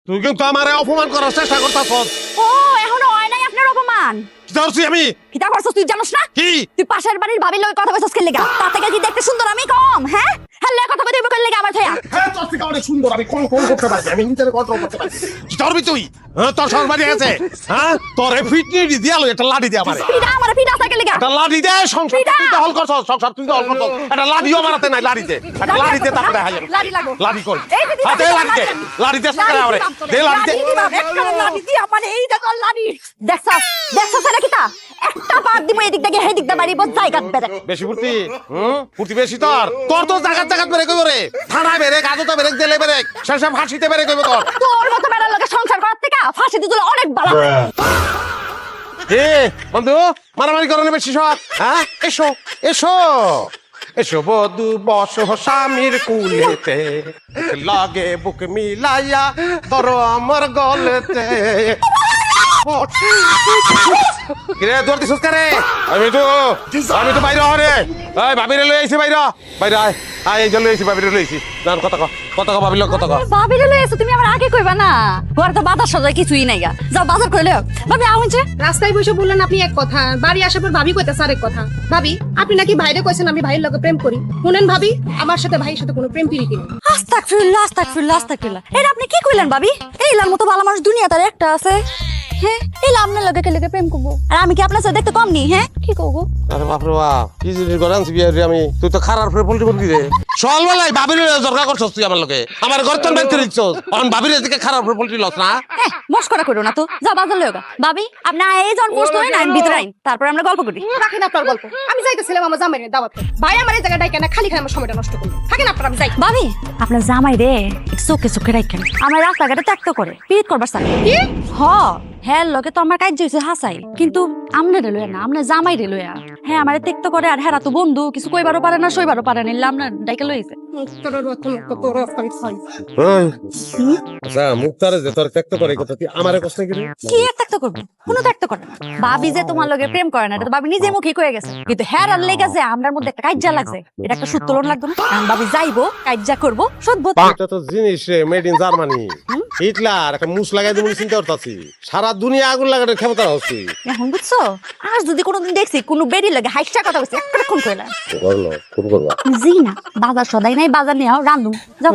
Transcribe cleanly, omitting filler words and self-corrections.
তুই কিন্তু আমারে অপমান করার চেষ্টা করতাছস। ও এখনো হয় নাই আপনার অপমান। কি করছিস আমি? কিটা করছস তুই জানোস না? কি? তুই পাশের বাড়ির ভাবির লগে কথা কইছস কে লাগা? তার থেকে কি দেখতে সুন্দর আমি কম, হ্যাঁ? হ্যালো কথা কইতে কই লাগা আমার থায়া? হ্যাঁ তোর থেকে অনেক সুন্দর, আমি কোন করতে পারি, আমি নিজের কন্ট্রোল করতে পারি। কি করবি তুই? হ্যাঁ তোর সরবারি আছে, হ্যাঁ তোর ফিটনি দিয়ালো একটা লাঠি দে আমারে। পিটা আমার পিটা থাকে লাগা। একটা লাঠি দে, সংসার তুই দখল করছস, সংসার তুই দখল করছস। একটা লাঠিও মারাতে নাই, লাঠি দে, একটা লাঠি দে তারপরে হাজার লাঠি লাগো। লাঠি কর। এই যে হাতে লাঠি দে, লাঠি দে সারা আমারে দে, লাঠি দে। একটা লাঠি দি আমার এই দেখো লাঠি। দেখছস দেখছস এটা কিটা? একটা বার দিমু এই দিক থেকে এই দিক দা মারিব জায়গা বেরে। বেশি ফুর্তি, ফুর্তি বেশি তোর। তোর তো জায়গা জায়গা বেরে কইব রে, থানায় বেরে, কাজতে বেরে, জেলে বেরে, শেষে ফাঁসিতে বেরে কইব তোর। তোর মতো মেয়ের লগে সংসার করার থেকে ফাঁসি দিলে অনেক ভালো। এ বন্ধু মারামারি করনে বেশি সব, হ্যাঁ এসো এসো এসো বধু বসো স্বামীর কুলেতে, লাগে বুক মিলাইয়া ধরো আমার গলেতে। কিরে দৌড় দিছিস কারে? আমি তো বাইরে হরে, এই ভাবিরে লই আইছি বাইরে, বাইরে আয় আয়, এই যে লই আইছি ভাবিরে লই আইছি। জান কথা কও ভাবির লোক কথা কও। ভাবিরে লই এসো তুমি আমার আগে কইবা না। ঘরে তো বাজার সদাই কিছুই নাই গা। যাও বাজার করে লও। ভাবি আউনছে রাস্তায় বসে বললেন আপনি এক কথা, বাড়ি আসার পর ভাবি কইতাছে আরেক কথা। ভাবি আপনি নাকি ভাইরে কইছেন আমি ভাইয়ের লগে প্রেম করি। শুনেন ভাবি, আমার সাথে ভাইয়ের সাথে কোনো প্রেম প্রীতি নেই। আস্তাগফিরুল্লাহ আস্তাগফিরুল্লাহ আস্তাগফিরুল্লাহ। এটা আপনি কি কইলেন ভাবি? এইলার মতো ভালো মানুষ দুনিয়াতে আর একটা আছে। হ্যাঁ এইলা আপনার লগে কে লগে প্রেম করব? আর আমি কি আপনার সাথে দেখতে কম নি? হ্যাঁ কি কইবো? আরে বাপ রে বাপ, কি জিনিস করে আনছি বিয়ে রে আমি? তুই তো খারাপ করে পল্টি করবি রে। চল বেলায় ভাবির দরকার করছস তুই আমার লগে, আমার ঘর তো বাইতে দিছস, অন ভাবির দিকে খারাপ করে পল্টি লস না। হ্যাঁ মস্করা করো না তো। যাও বাজার লও গা। ভাবি আপনি এই জন পোস্ট হই না আমি ভিতরে আইন, তারপর আমরা গল্প করি। রাখেন আপনার গল্প, আমি যাইতেছিলাম আমার জামাইয়ের দাওয়াতে। ভাই আমার এই জায়গাটায় কেন খালি খালি আমার সময়টা নষ্ট করলো। থাকেন আপনার, আমি যাই। ভাবি আপনার জামাই রে চোখে চোখে রাখেন। আমার রাস্তাঘাটে ত্যাক্ত করে পিট করবার চাই। কি? হ হ্যাঁ লগে তো আমার কাজ হইছে হাসাই, কিন্তু আমনে রে লইয়া না, আমনে জামাই রে লইয়া। হ্যাঁ আমারে ত্যাক্ত করে, আর হেরা তো বন্ধু, কিছু কইবারও পারে না সইবারও পারে না। আমনে ডাইকে লইছে। আচ্ছা মুক্তারে যে তোর ত্যাক্ত করে কথা তুই আমারে কষ্ট কি রে? কি আর ত্যাক্ত করবে? কোনো ত্যাক্ত করে না। ভাবি যে তোমার লগে প্রেম করে না, এটা তো ভাবি নিজে মুখে কয়ে গেছে। কিন্তু হ্যাঁ আর লেগে যে আমরার মধ্যে একটা কাজ্জা লাগছে, এটা একটা সুত্তোলন লাগতো না। আমি ভাবি যাইবো কাজ্জা করবো সদবো। এটা তো জিনিস রে, মেড ইন জার্মানি। হিটলার একটা মুস লাগাই দিমু চিন্তা করতাছি, সারা দুনিয়া আগুন লাগানোর ক্ষমতা হচ্ছে। এখন বুঝছো? আর যদি কোনোদিন দেখছি কোনো বেরি লাগে হাইসা কথা বলছে একটা খুন কইলা করলো, খুব করবা। জি না বাজার সদাই নাই, বাজার নিয়ে রান্ধুম যাও।